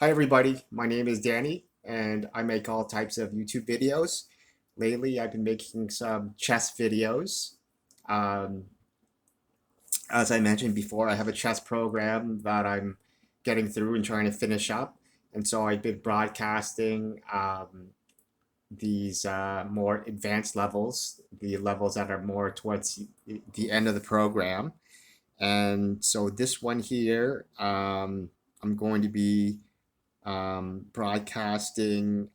Hi everybody, my name is Danny and I make all types of YouTube videos. Lately I've been making some chess videos. Um, as I mentioned before, I have a chess program that I'm getting through and trying to finish up. And so I've been broadcasting these more advanced levels, the levels that are more towards the end of the program. And so this one here, I'm going to be broadcasting.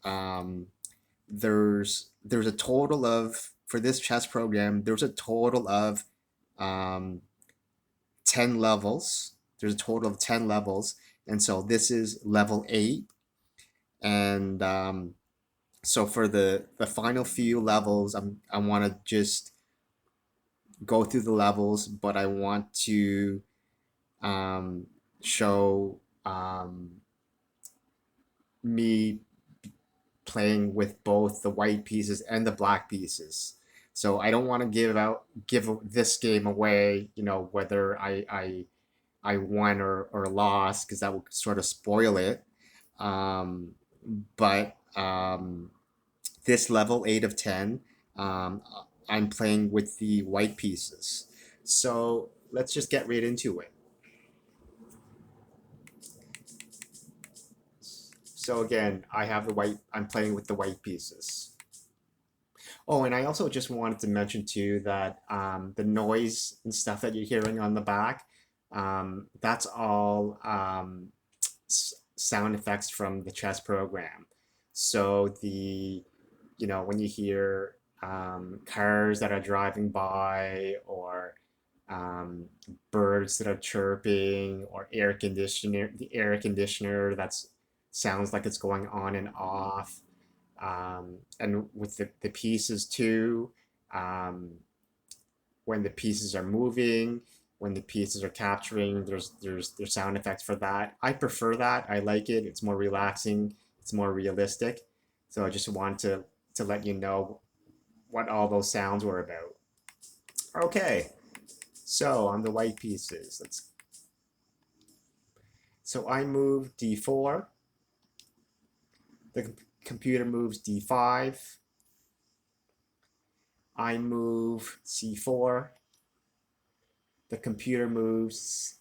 There's a total of for this chess program. There's a total of um, 10 levels. There's a total of 10 levels, and so this is level 8. And so for the final few levels, I want to just go through the levels, but I want to um, show me playing with both the white pieces and the black pieces. So I don't want to give this game away, whether I won or lost, because that would sort of spoil it. Um, but this level 8 of 10, um, I'm playing with the white pieces. So let's just get right into it. So again, I'm playing with the white pieces. Oh, and I also just wanted to mention too that the noise and stuff that you're hearing on the back, that's all sound effects from the chess program. So when you hear cars that are driving by, or birds that are chirping, or the air conditioner that's sounds like it's going on and off, and with the pieces too, um, when the pieces are moving, when the pieces are capturing, there's sound effects for that. I prefer that. I like it. It's more relaxing. It's more realistic. So I just wanted to let you know what all those sounds were about. Okay, so on the white pieces, so I move d4. The computer moves d5. I move c4. The computer moves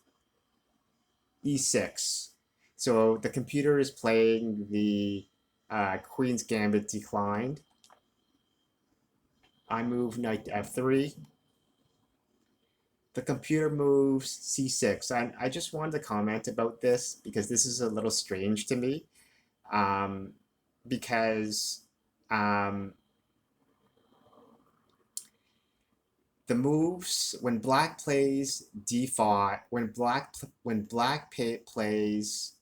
e6. So the computer is playing the Queen's Gambit declined. I move knight to f3. The computer moves c6. I just wanted to comment about this because this is a little strange to me. Um, because um, the moves when black plays d5, when black plays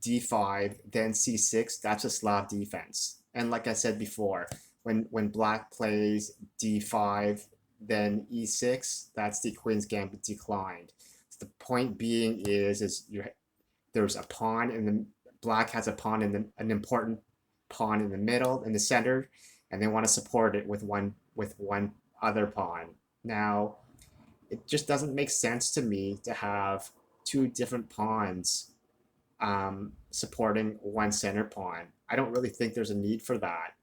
d5, then c6, that's a Slav defense. And like I said before, when black plays d5, then e6, that's the Queen's Gambit declined. So the point being is there's a pawn in the black has a pawn an important pawn in the middle, in the center, and they want to support it with one other pawn. Now, it just doesn't make sense to me to have two different pawns supporting one center pawn. I don't really think there's a need for that.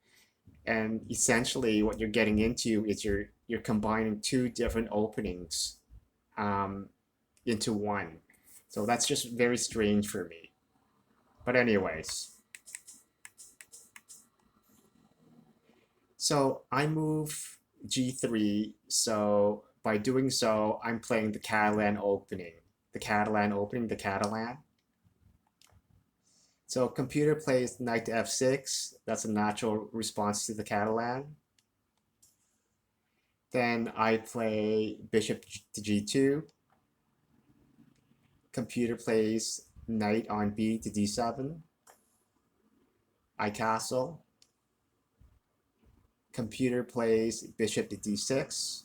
And essentially, what you're getting into is you're combining two different openings um, into one. So that's just very strange for me. But anyways, so I move g3. So by doing so, I'm playing the Catalan opening. The Catalan. So computer plays knight to f6. That's a natural response to the Catalan. Then I play bishop to g2. Computer plays knight on b to d7. I castle. Computer plays bishop to d6.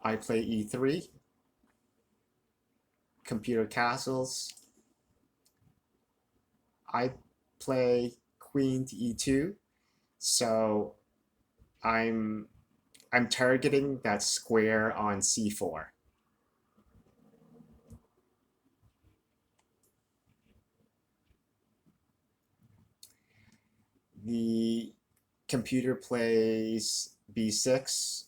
I play e3. Computer castles. I play queen to e2. So I'm I'm targeting that square on c4. The computer plays b6.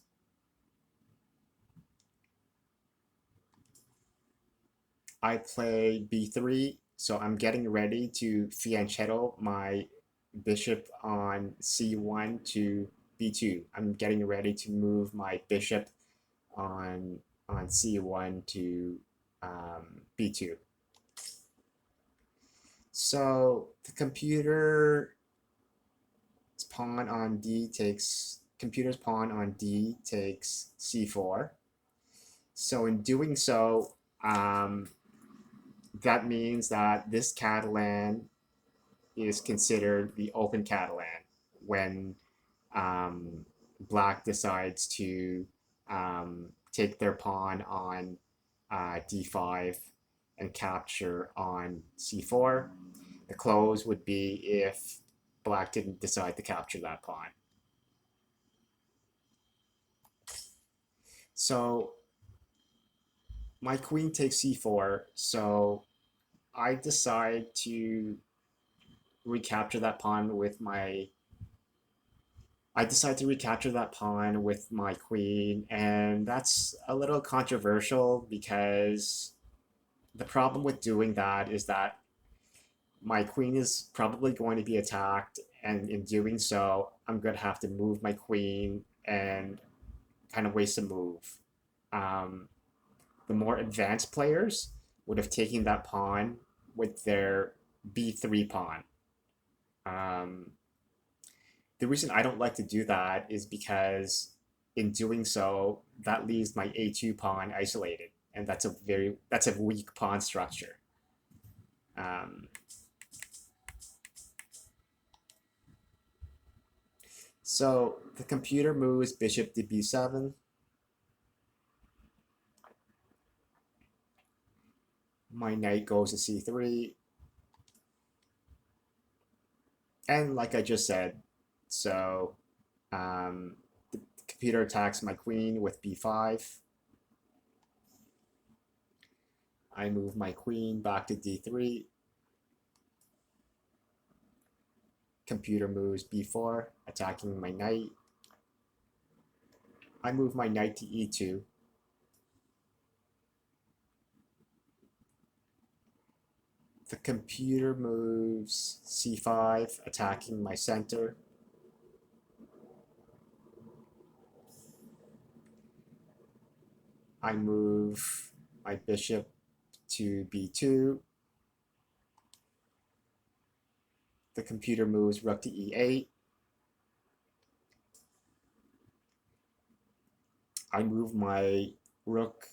I play b3, so I'm getting ready to fianchetto my bishop on c1 to b2. I'm getting ready to move my bishop on c1 to b2. So the computer's pawn on d takes c4. So in doing so, that means that this Catalan is considered the open Catalan when Black decides to take their pawn on d5 and capture on c4. The close would be if Black didn't decide to capture that pawn. So my queen takes c4, so I decide to recapture that pawn with my I decide to recapture that pawn with my queen, and that's a little controversial because the problem with doing that is that my queen is probably going to be attacked, and in doing so, I'm going to have to move my queen and kind of waste a move. Um, the more advanced players would have taken that pawn with their b3 pawn. Um, the reason I don't like to do that is because in doing so, that leaves my a2 pawn isolated, and that's a weak pawn structure. Um, so the computer moves bishop to b7. My knight goes to c3, and like I just said, so the computer attacks my queen with b5. I move my queen back to d3. Computer moves b4, attacking my knight. I move my knight to e2. The computer moves c5, attacking my center. I move my bishop to b2. The computer moves rook to e8. I move my rook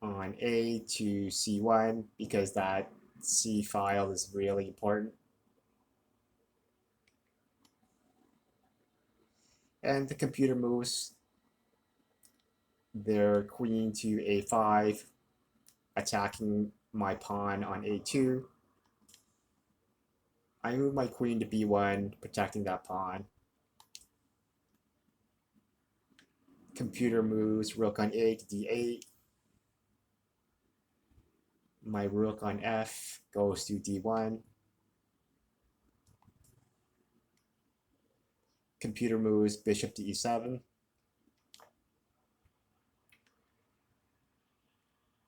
on a to c1 because that c file is really important. And the computer moves their queen to a5, attacking my pawn on a2. I move my queen to b1, protecting that pawn. Computer moves rook on a to d8. My rook on f goes to d1. Computer moves bishop to e7.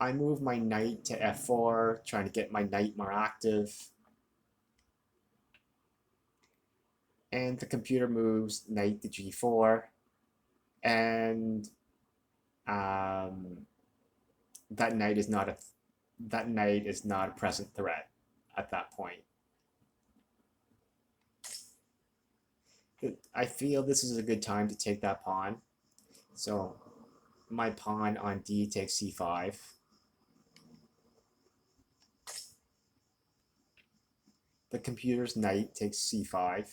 I move my knight to f4, trying to get my knight more active. And the computer moves knight to g4. And that knight is not a present threat at that point. I feel this is a good time to take that pawn. So my pawn on d takes c5. The computer's knight takes c5.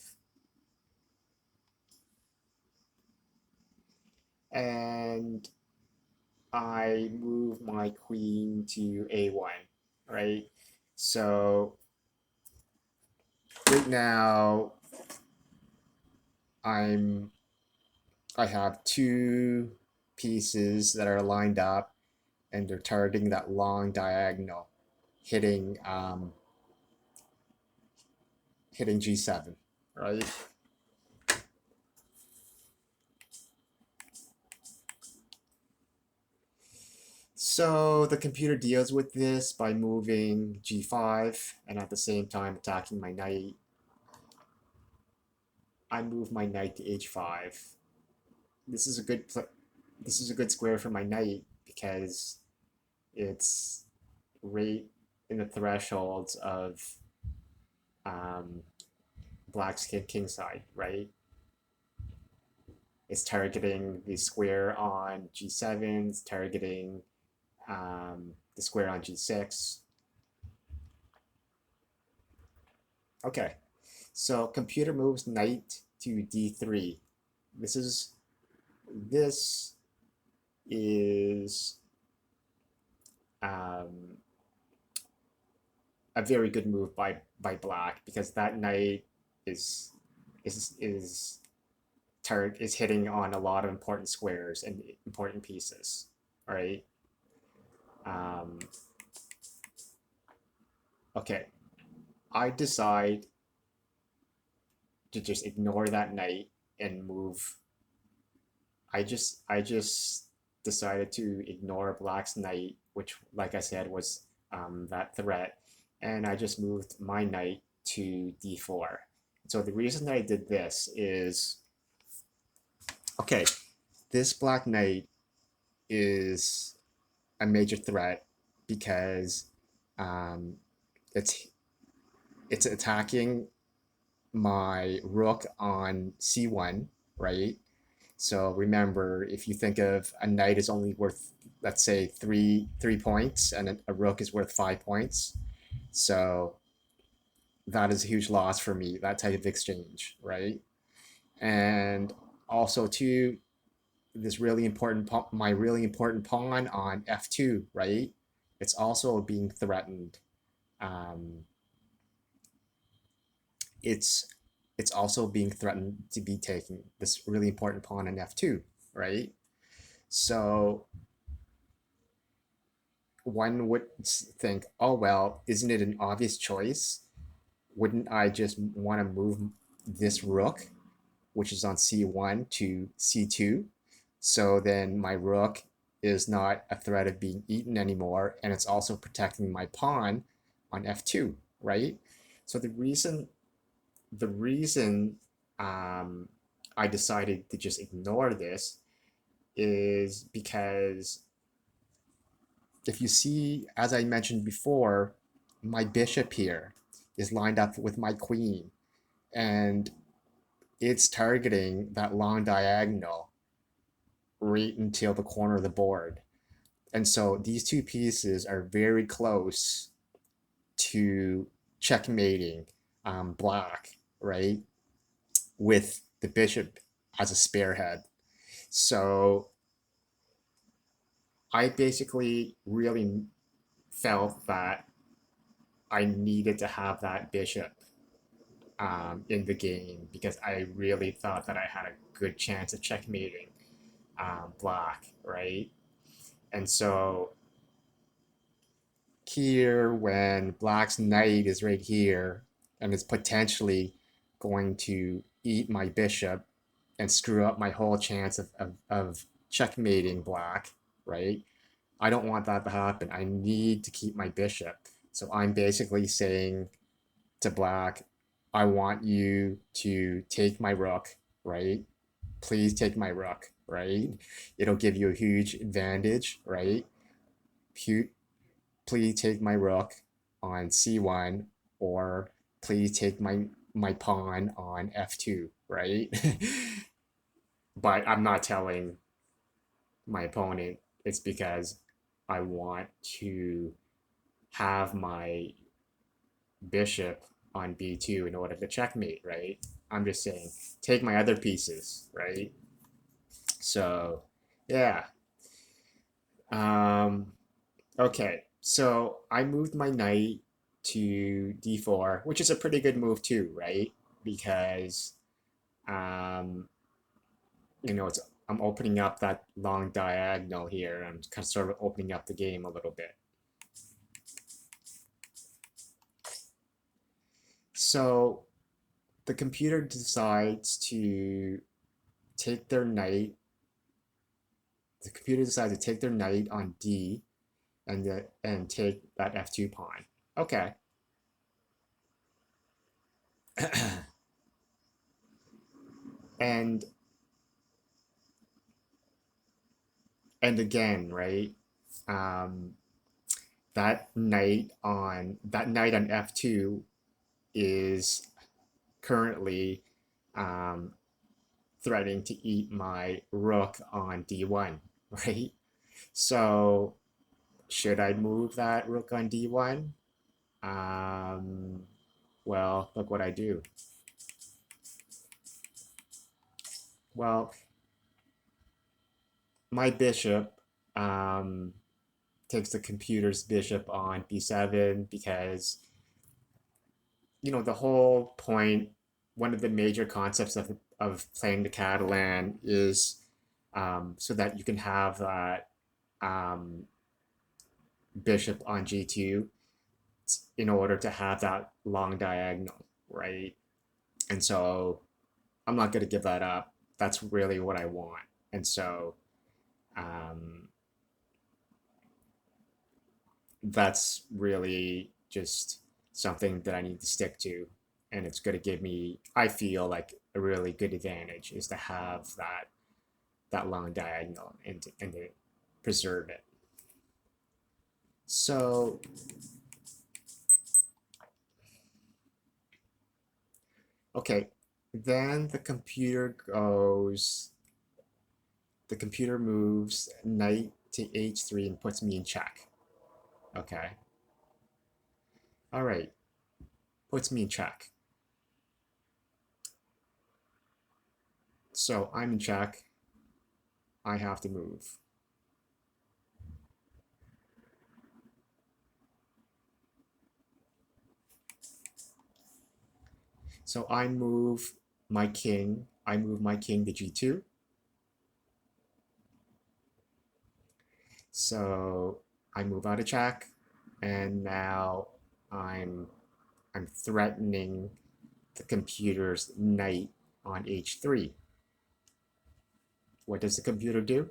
And I move my queen to a1, right? So right now I have two pieces that are lined up and they're targeting that long diagonal, hitting hitting g7, right? So the computer deals with this by moving g5 and at the same time attacking my knight. I move my knight to h5. This is a good this is a good square for my knight because it's right in the thresholds of um, black's king side, right? It's targeting the square on g7, it's targeting the square on g6. Okay, so computer moves knight to d3. This is this is um, a very good move by black because that knight is is is hitting on a lot of important squares and important pieces, right? Um, okay, I decide to just ignore that knight and move. I just decided to ignore black's knight, which, like I said, was that threat, and I just moved my knight to d4. So the reason that I did this is okay. This black knight is a major threat because um, it's it's attacking my rook on c1, right? So remember, if you think of a knight is only worth, let's say, three points, and a rook is worth 5 points, so that is a huge loss for me. That type of exchange, right? And also too, this really important my really important pawn on f2, right? It's also being threatened. Um, it's it's also being threatened to be taken. This really important pawn on f2, right? So one would think, oh, well, isn't it an obvious choice? Wouldn't I just want to move this rook, which is on c1, to c2? So then my rook is not a threat of being eaten anymore, and it's also protecting my pawn on f2, right? So the reason um, I decided to just ignore this is because if you see, as I mentioned before, my bishop here is lined up with my queen, and it's targeting that long diagonal right until the corner of the board. And so these two pieces are very close to checkmating black, right? With the bishop as a spearhead. So I basically really felt that I needed to have that bishop in the game because I really thought that I had a good chance of checkmating black, right? And so here, when black's knight is right here and is potentially going to eat my bishop and screw up my whole chance of checkmating black, right? I don't want that to happen. I need to keep my bishop. So I'm basically saying to black, I want you to take my rook, right? Please take my rook, right? It'll give you a huge advantage, right? Please take my rook on c1, or please take my pawn on f2, right? But I'm not telling my opponent it's because I want to have my bishop on b2 in order to checkmate, right? I'm just saying, take my other pieces, right? So, yeah. Um, okay, so I moved my knight to d4, which is a pretty good move too, right? Because, um, it's I'm opening up that long diagonal here. I'm kind of sort of opening up the game a little bit. So the computer decides to take their knight the computer decides to take their knight on D and take that F2 pawn. Okay. and and again, right? Um, that knight on F2 is currently um, threatening to eat my rook on D1, right? So should I move that rook on D1? Um, well, look what I do. Well, my bishop um, takes the computer's bishop on B7 because, the whole point, one of the major concepts of playing the Catalan is so that you can have that um, bishop on G2 in order to have that long diagonal, right? And so I'm not going to give that up. That's really what I want. And so um, that's really just something that I need to stick to. And it's going to give me, I feel like, a really good advantage is to have that long diagonal and to preserve it. So okay, then the computer moves knight to h3 and puts me in check. Okay. All right. Puts me in check. So I'm in check. I have to move. So I move my king to g2. So I move out of check, and now I'm I'm threatening the computer's knight on h3. What does the computer do?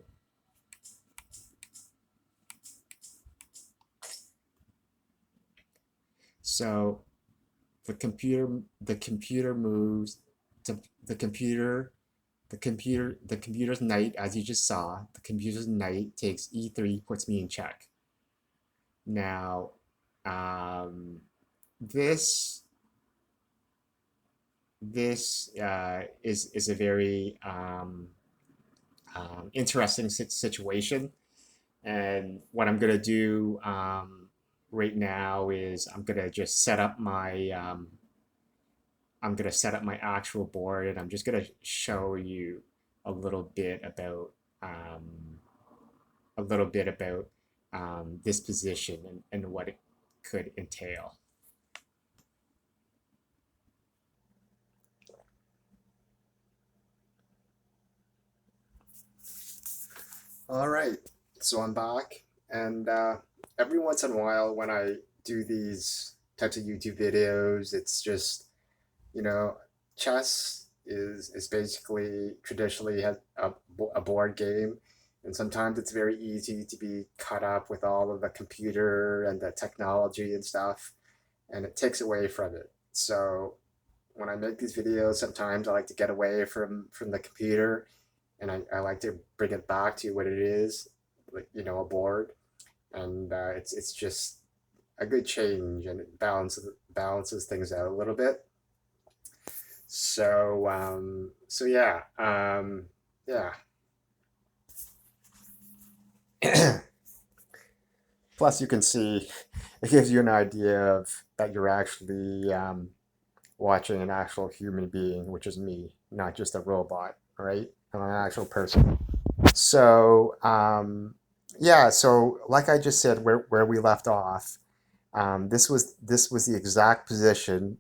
So the computer moves to the computer's knight, as you just saw, the computer's knight takes e3, puts me in check. Now, this is a very interesting situation. And what I'm gonna do right now is I'm gonna set up my actual board, and I'm just gonna show you a little bit about um, this position and what it could entail. All right, so I'm back, and every once in a while when I do these types of YouTube videos, it's just you know, chess is basically traditionally a board game, and sometimes it's very easy to be caught up with all of the computer and the technology and stuff, and it takes away from it. So when I make these videos, sometimes I like to get away from the computer, and I like to bring it back to what it is, like a board, and it's just a good change, and it balances things out a little bit. So yeah, yeah. Plus, you can see it gives you an idea of that you're actually watching an actual human being, which is me, not just a robot, right? I'm an actual person. So yeah, so like I just said, where we left off, this was the exact position.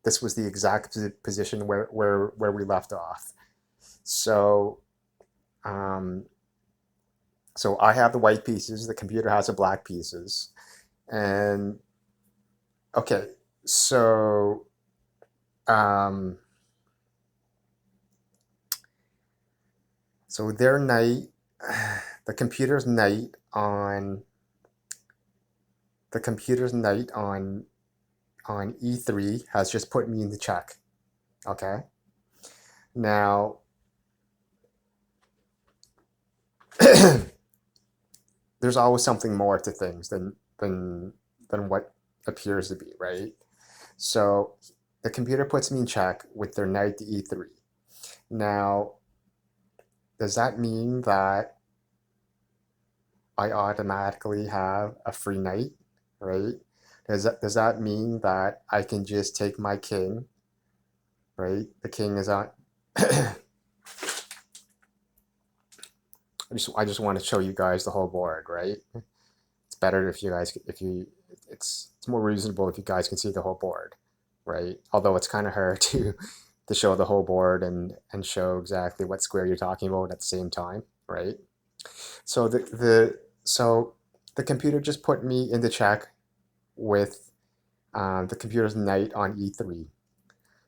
This was the exact position where we left off. So um, so I have the white pieces. The computer has the black pieces, and okay, so So their knight, the computer's knight on the computer's knight on e3 has just put me into check. Okay. Now, there's always something more to things than what appears to be, right? So the computer puts me in check with their knight to e3. Now, does that mean that I automatically have a free knight, right? Does that mean that I can just take my king, right? The king is on. I just want to show you guys the whole board, right? It's better if you guys if you it's more reasonable if you guys can see the whole board, right? Although it's kind of hard to show the whole board and show exactly what square you're talking about at the same time, right? So the computer just put me into check with the computer's knight on e3.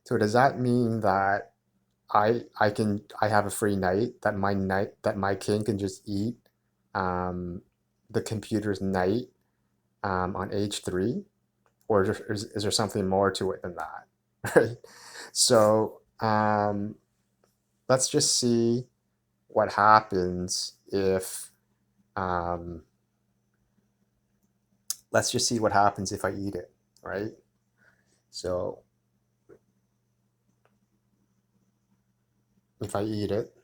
So does that mean that I have a free knight that my king can just eat um, the computer's knight on h3, or is there something more to it than that, right? So let's just see what happens if um, let's just see what happens if I eat it, right? So if I eat it,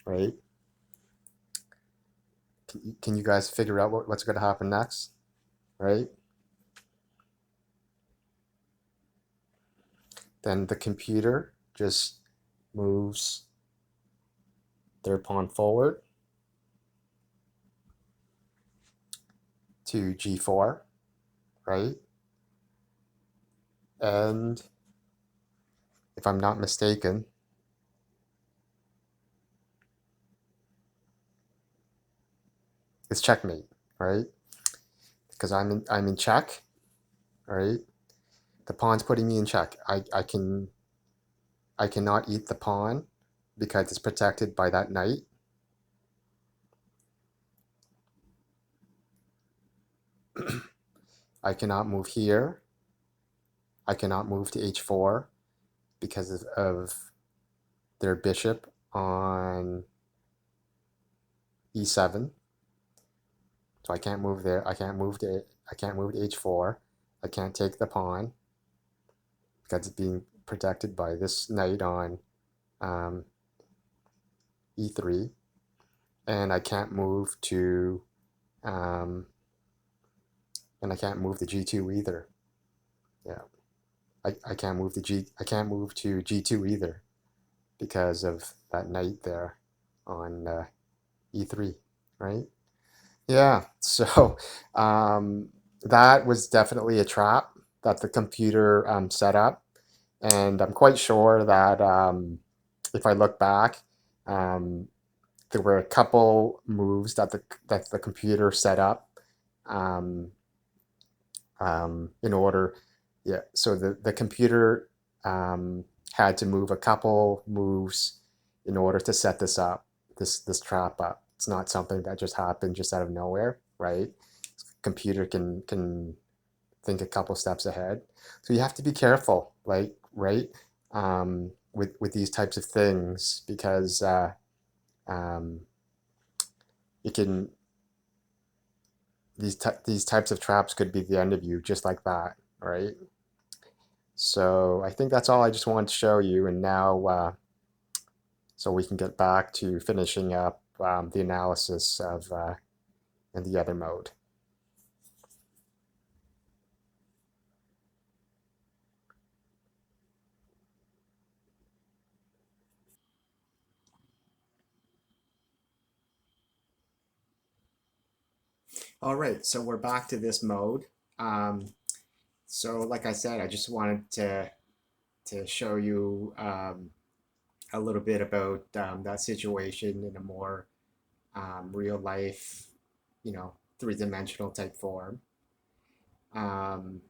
right? Can you guys figure out what's going to happen next, right? Then the computer just moves their pawn forward to g4, right? And if I'm not mistaken, it's checkmate, right? Because I'm in check, right? The pawn's putting me in check. I cannot eat the pawn because it's protected by that knight. I cannot move here. I cannot move to h4 because of their bishop on e7. So I can't move there. I can't move to h4. I can't take the pawn because it's being protected by this knight on um, e3, and I can't move to um, and I can't move to g2 either. Yeah, I can't move to g2 either because of that knight there on e3, right? Yeah, so that was definitely a trap that the computer set up, and I'm quite sure that if I look back, um, there were a couple moves that the computer set up um, in order. Yeah, so the computer um, had to move a couple moves in order to set this trap up. It's not something that just happened just out of nowhere, right? Computer can think a couple steps ahead. So you have to be careful, like, right, with these types of things because um, it can these types of traps could be the end of you just like that, right? So I think that's all I just wanted to show you, and now so we can get back to finishing up the analysis of in the other mode. All right, so we're back to this mode. Um, so like I said, I just wanted to show you a little bit about that situation in a more real life, three-dimensional type form. Um,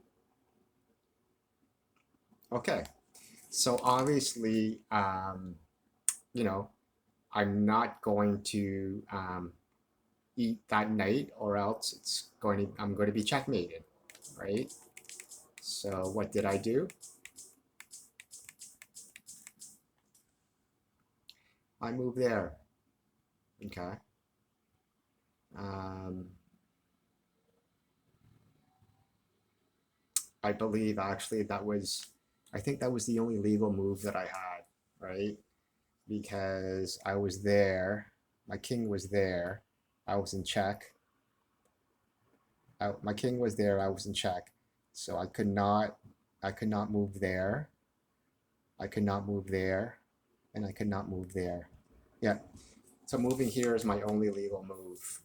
Okay, so obviously, you know, I'm not going to eat that knight, or else I'm going to be checkmated, right? So what did I do? I moved there. Okay. Um, I believe actually I think that was the only legal move that I had, right? Because I was there, my king was there, I was in check. My king was there, I was in check, so I could not move there, I could not move there, and I could not move there. Yeah, so moving here is my only legal move.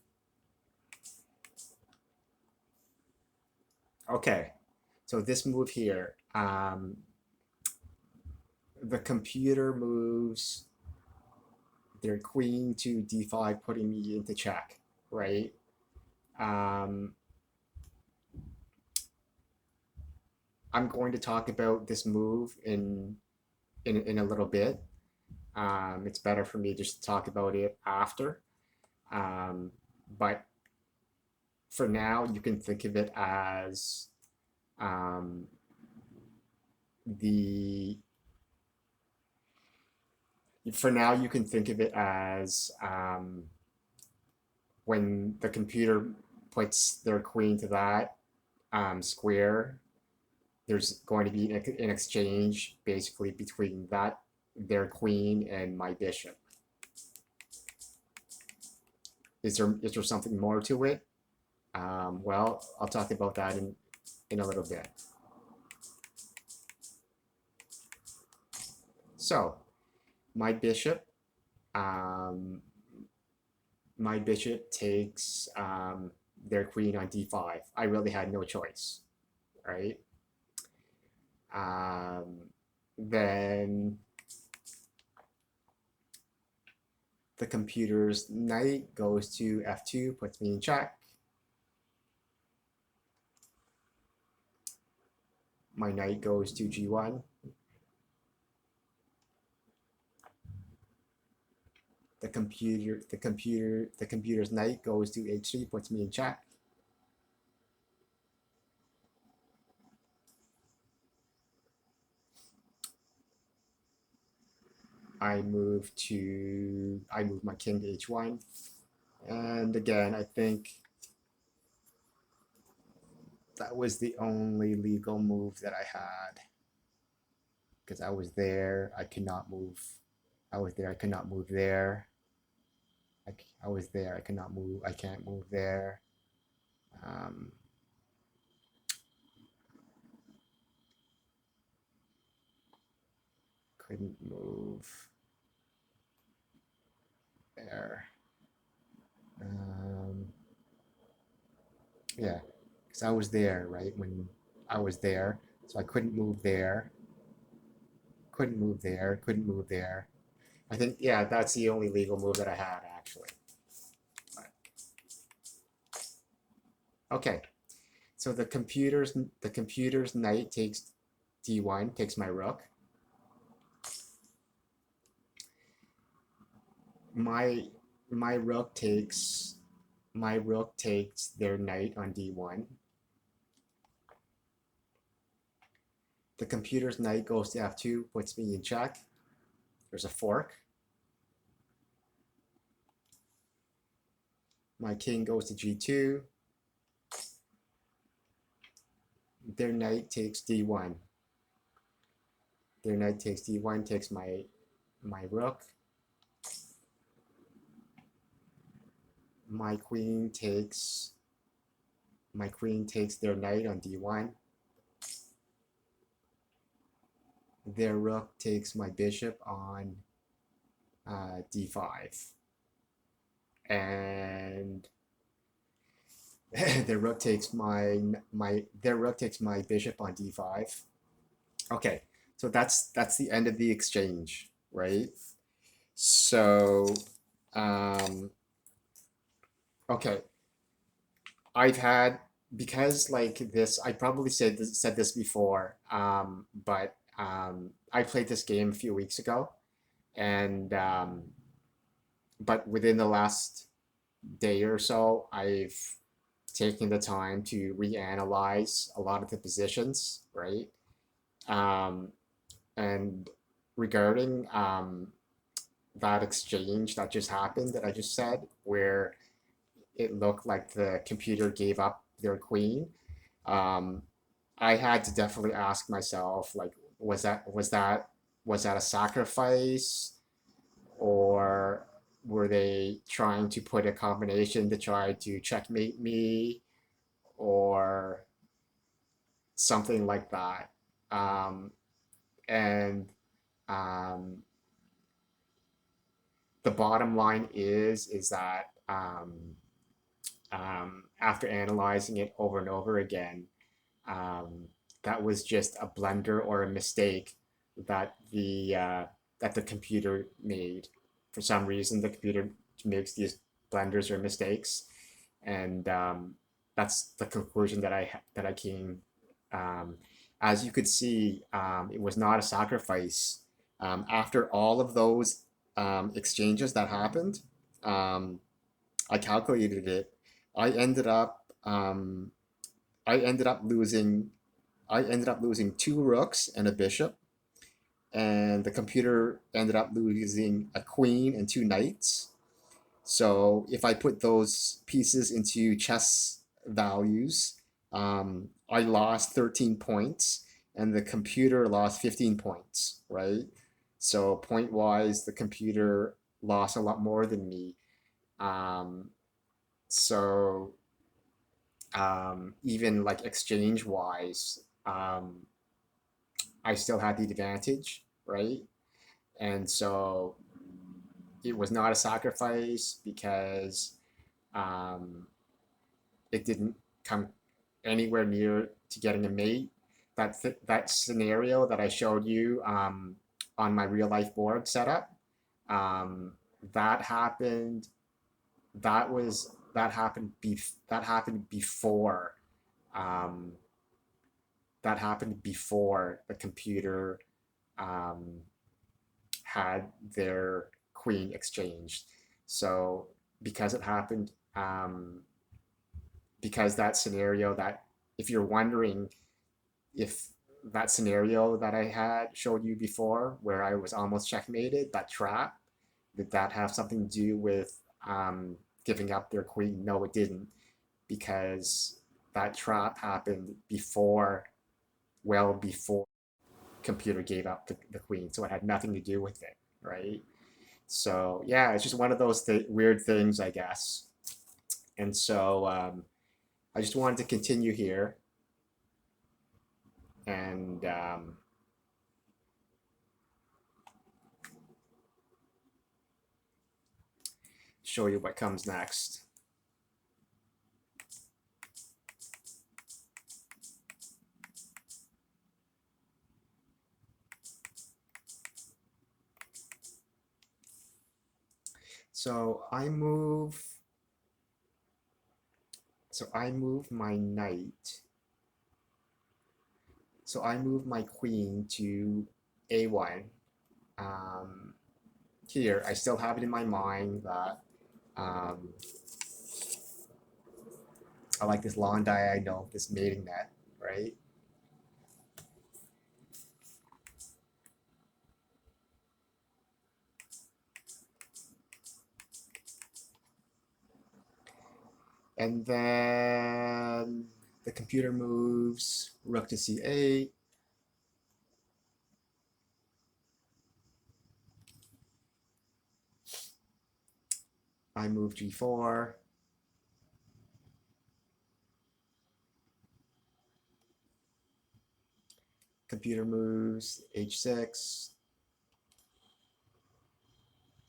Okay, so this move here, the computer moves their queen to d5, putting me into check, right? Um, I'm going to talk about this move in a little bit. It's better for me just to talk about it after. Um, but for now, you can think of it as um, the. For now, you can think of it as when the computer puts their queen to that square. There's going to be an exchange basically between their queen and my bishop. Is there something more to it? Well, I'll talk about that in a little bit. So my bishop, um, my bishop takes their queen on d5. I really had no choice, right? Um, then the computer's knight goes to f2, puts me in check. My knight goes to g1. The computer's knight goes to h3, puts me in check. I move my king to h1. And again, I think that was the only legal move that I had, because I was there. I could not move. I was there. I could not move there. I was there. I could not move. I can't move there. Um, couldn't move there. Um, yeah, because I was there, right? When I was there, so I couldn't move there. Couldn't move there. Couldn't move there. I think, yeah, that's the only legal move that I had actually. Okay, so the computer's knight takes d1, takes my rook. My my rook takes my rook takes their knight on d1. The computer's knight goes to f2, puts me in check. There's a fork. My king goes to g2. Their knight takes d1. Their knight takes d1, takes my rook. My queen takes their knight on d1. Their rook takes my bishop on d5. And their rook takes my bishop on d5. Okay, so that's the end of the exchange, right? So, um, okay, I've had, because like this, I probably said this before, but I played this game a few weeks ago, and but within the last day or so, I've taken the time to reanalyze a lot of the positions, right? Um, and regarding that exchange that just happened that I just said, where it looked like the computer gave up their queen, um, I had to definitely ask myself, like, was that a sacrifice, or were they trying to put a combination to try to checkmate me, or something like that? Um, and um, the bottom line is that after analyzing it over and over again, um, that was just a blunder or a mistake that the computer made. For some reason, the computer makes these blunders or mistakes, and that's the conclusion that I came. Um, as you could see, it was not a sacrifice. After all of those exchanges that happened, um, I calculated it. I ended up um, I ended up losing I ended up losing two rooks and a bishop, and the computer ended up losing a queen and two knights. So if I put those pieces into chess values, I lost 13 points and the computer lost 15 points, right? So point wise, the computer lost a lot more than me. Um, so even like exchange wise, I still had the advantage, right? And so it was not a sacrifice because um, it didn't come anywhere near to getting a mate. That scenario that I showed you on my real life board setup, um, that happened. That happened before. Um, that happened before the computer um, had their queen exchanged. So because it happened, because that scenario that if you're wondering if that scenario that I had showed you before, where I was almost checkmated, that trap, did that have something to do with giving up their queen? No, it didn't, because that trap happened before, well before computer gave up the queen, so it had nothing to do with it, right? So yeah, it's just one of those weird things, I guess. And so I just wanted to continue here and show you what comes next. So I move my knight. So I move my queen to A1. Um, Here, I still have it in my mind that um, I like this long diagonal, this mating net, right? And then the computer moves rook to C8. I move G4. Computer moves H6.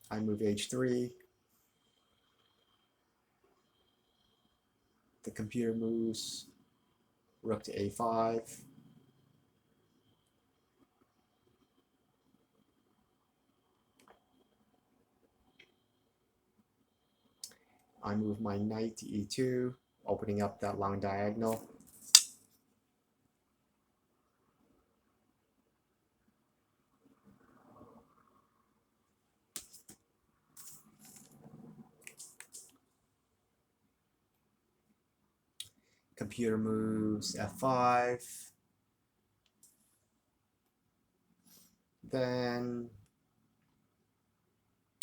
I move H3. The computer moves rook to A5. I move my knight to E2, opening up that long diagonal. Computer moves f5. Then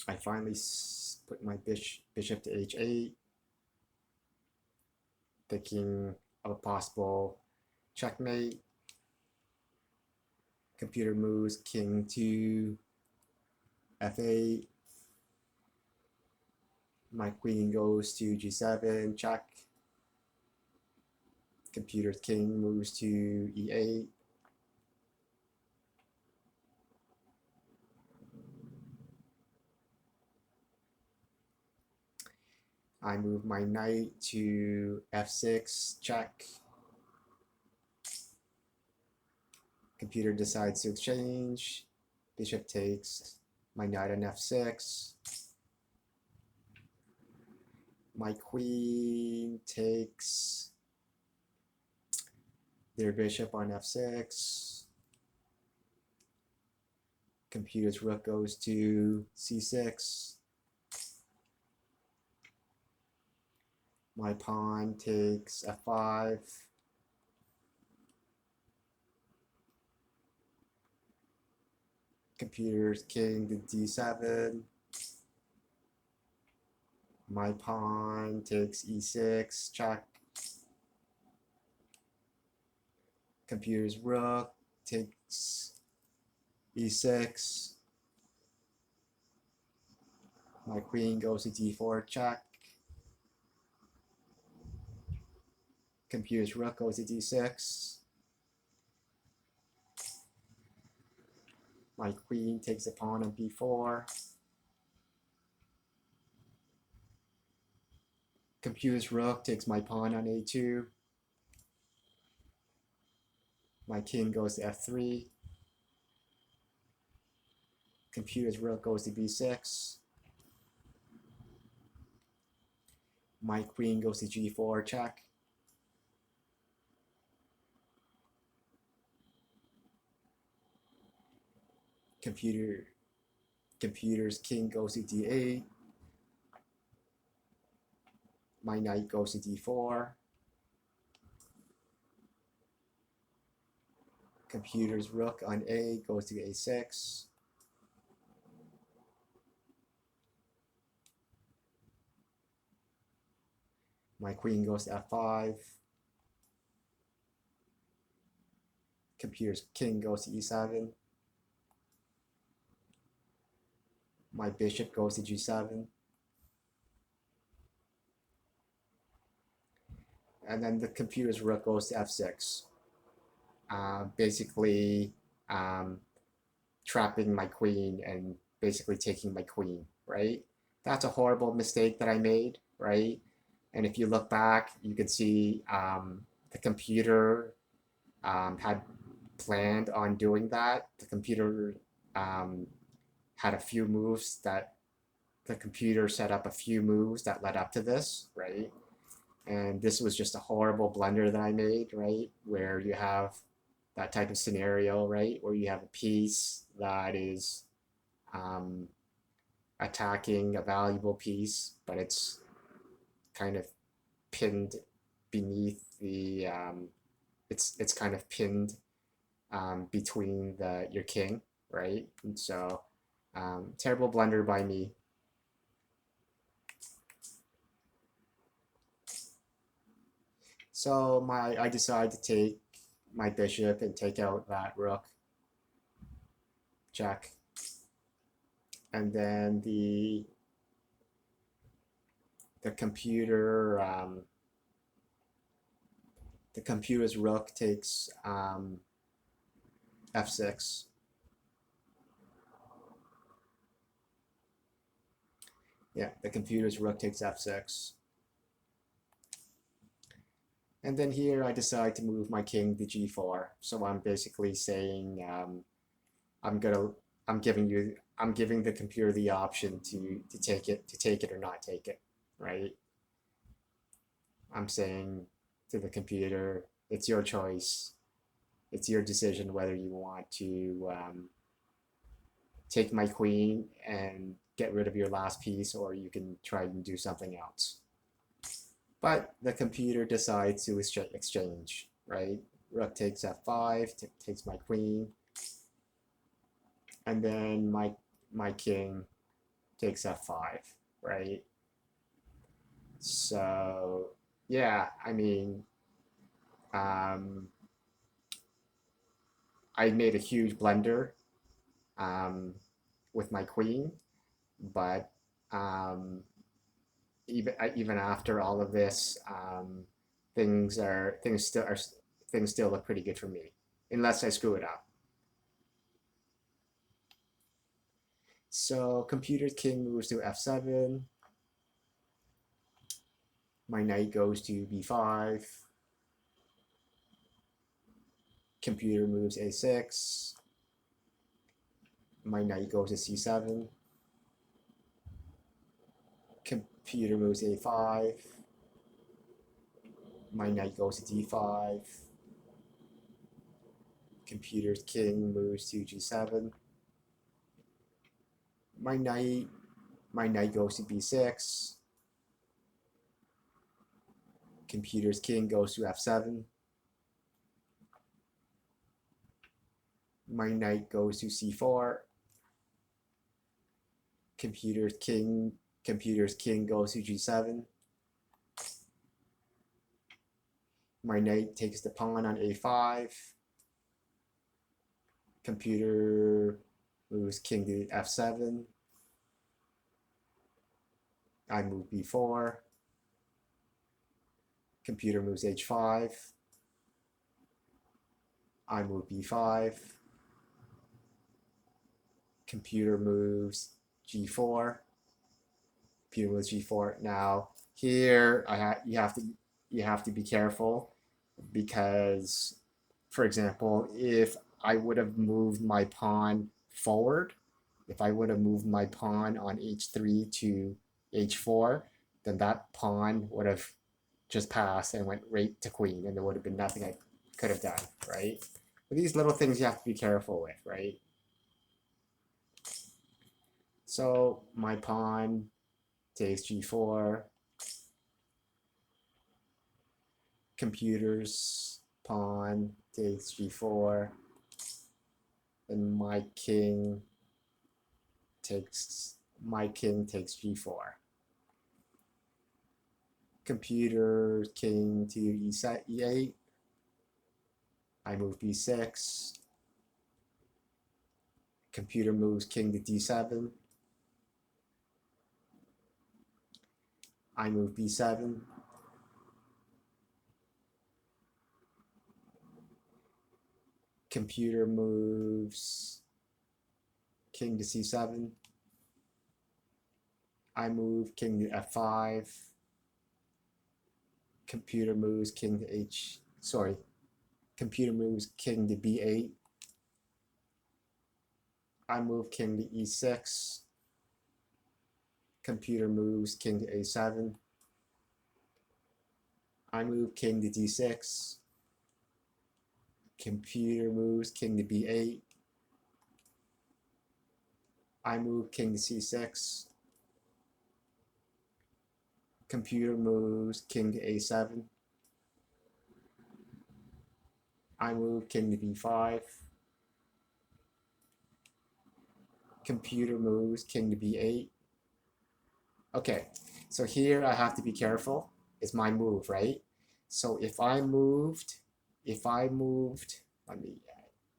I finally put my bishop to h8, thinking of a possible checkmate. Computer moves king to f8. My queen goes to g7, check. Computer's king moves to e8. I move my knight to f6, check. Computer decides to exchange. Bishop takes my knight on f6. My queen takes their bishop on f6. Computer's rook goes to c6. My pawn takes f5. Computer's king to d7. My pawn takes e6, check. Computer's rook takes e6. My queen goes to d4, check. Computer's rook goes to d6. My queen takes a pawn on b4. Computer's rook takes my pawn on a2. My king goes to f3. Computer's rook goes to b6. My queen goes to g4, check. Computer's king goes to d8. My knight goes to d4. Computer's rook on a goes to a6. My queen goes to f5. Computer's king goes to e7. My bishop goes to g7. And then the computer's rook goes to f6. Basically trapping my queen and basically taking my queen, right? That's a horrible mistake that I made, right? And if you look back, you can see the computer had planned on doing that. The computer had a few moves that the computer set up a few moves that led up to this, right? And this was just a horrible blunder that I made, right? Where you have that type of scenario, right? Where you have a piece that is attacking a valuable piece, but it's kind of pinned beneath the, it's kind of pinned between your king, right? And so terrible blunder by me. So I decide to take my bishop and take out that rook, check, and then the computer the computer's rook takes f6. Yeah, the computer's rook takes f6. And then here I decide to move my king to g4. So I'm basically saying I'm giving the computer the option to take it or not take it, right? I'm saying to the computer, it's your choice. It's your decision whether you want to take my queen and get rid of your last piece, or you can try and do something else. But the computer decides to exchange, right? Rook takes f5, takes my queen, and then my king takes f5, right? So yeah, I mean, um, I made a huge blunder um, with my queen, but um, even after all of this, things still look pretty good for me, unless I screw it up. So computer king moves to f7. My knight goes to b5. Computer moves a6. My knight goes to c7. Computer moves a5. My knight goes to d5. Computer's king moves to g7. My knight my knight goes to b6. Computer's king goes to f7. My knight goes to c4. Computer's king goes to g7. My knight takes the pawn on a5. Computer moves king to f7. I move b4. Computer moves h5. I move b5. Computer moves g4. Computer moves g4. Now here you have to be careful because, for example, if I would have moved my pawn forward, if I would have moved my pawn on h3 to h4, then that pawn would have just passed and went right to queen, and there would have been nothing I could have done, right? But these little things you have to be careful with, right? So my pawn takes g4, computer's pawn takes g4, and my king takes g4. Computer king to e8. I move b6. Computer moves king to d7. I move b7. Computer moves king to c7. I move king to f5. Computer moves king to computer moves king to b8. I move king to e6. Computer moves king to a7. I move king to d6. Computer moves king to b8. I move king to c6. Computer moves king to a7. I move king to b5. Computer moves king to b8. Okay, so here I have to be careful. It's my move, right? So if I moved, let me,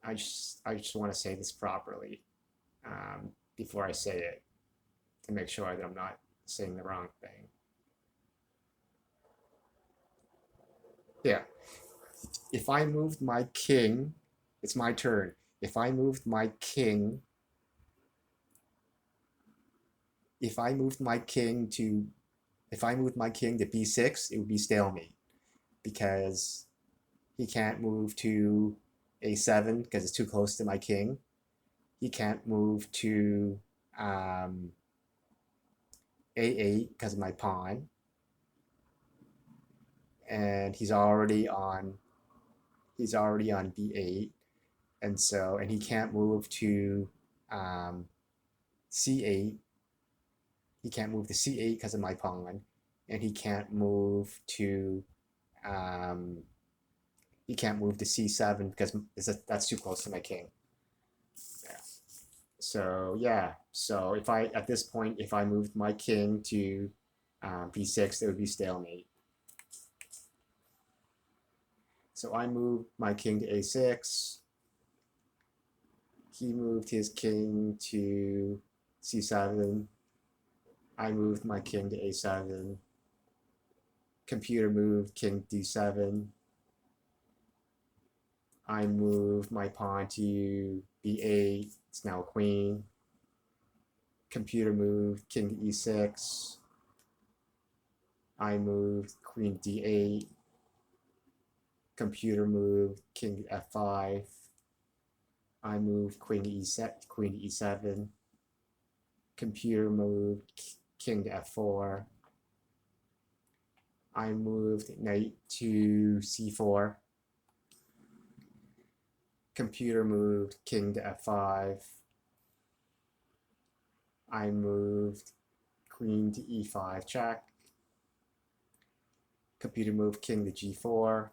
I just want to say this properly before I say it to make sure that I'm not saying the wrong thing. Yeah, if I moved my king, it's my turn. If I moved my king, if I moved my king to, if I moved my king to b6, it would be stalemate because he can't move to a7 because it's too close to my king. He can't move to a8 because of my pawn, and he's already on b8, and he can't move to c8. He can't move to c8 because of my pawn, and he can't move to c7 because that's too close to my king. Yeah. So yeah, so if I at this point if I moved my king to b6, it would be stalemate. So I moved my king to a6. He moved his king to c7. I moved my king to a7. Computer moved king d7. I moved my pawn to b8. It's now a queen. Computer moved king to e6. I moved queen to d8. Computer moved king to f5. I moved queen to e7. Computer moved king to f4. I moved knight to c4. Computer moved king to f5. I moved queen to e5 check. Computer moved king to g4.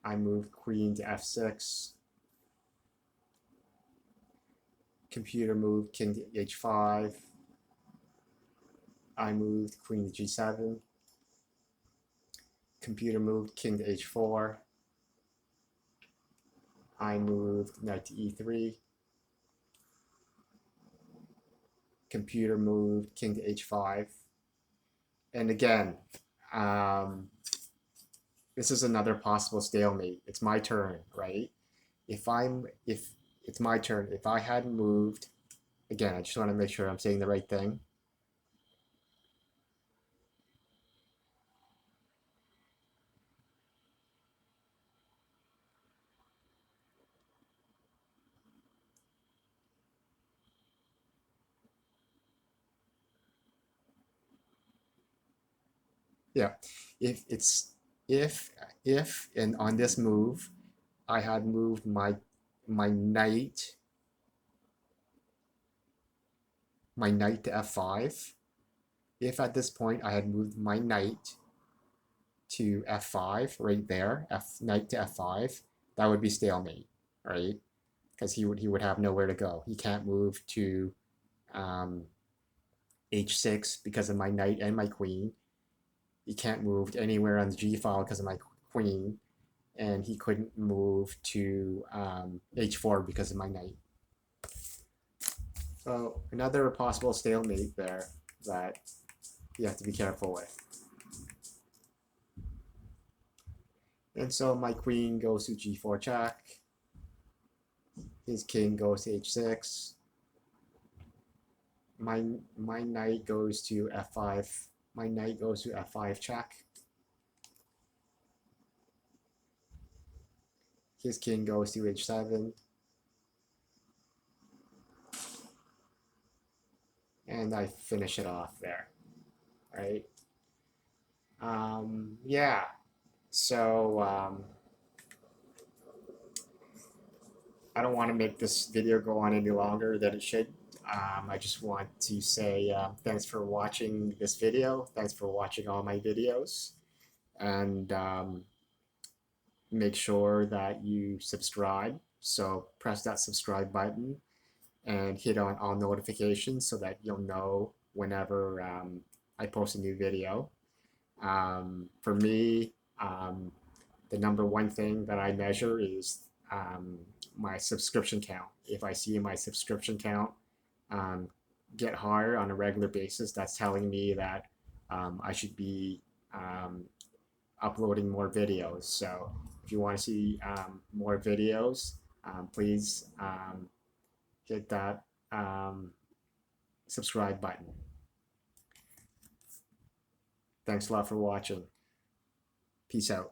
I moved queen to f6. Computer moved king to h5. I moved queen to g7. Computer moved king to h4. I moved knight to e3. Computer moved king to h5. And again, this is another possible stalemate. It's my turn, right? If it's my turn, if I hadn't moved, again, I just want to make sure I'm saying the right thing. Yeah, if and on this move, I had moved my knight to f5. If at this point I had moved my knight to f5 right there, knight to f5, that would be stalemate, right? Because he would have nowhere to go. He can't move to h6 because of my knight and my queen. He can't move anywhere on the g file because of my queen, and he couldn't move to h4 because of my knight. So another possible stalemate there that you have to be careful with. And so my queen goes to g4 check. His king goes to h6. My knight goes to f5. My knight goes to f5 check. His king goes to h7. And I finish it off there, right? Yeah, so I don't want to make this video go on any longer than it should. I just want to say thanks for watching this video. Thanks for watching all my videos. And make sure that you subscribe. So press that subscribe button and hit on all notifications so that you'll know whenever I post a new video. For me, the number one thing that I measure is my subscription count. If I see my subscription count get higher on a regular basis, that's telling me that I should be uploading more videos. So if you want to see more videos, please hit that subscribe button. Thanks a lot for watching. Peace out.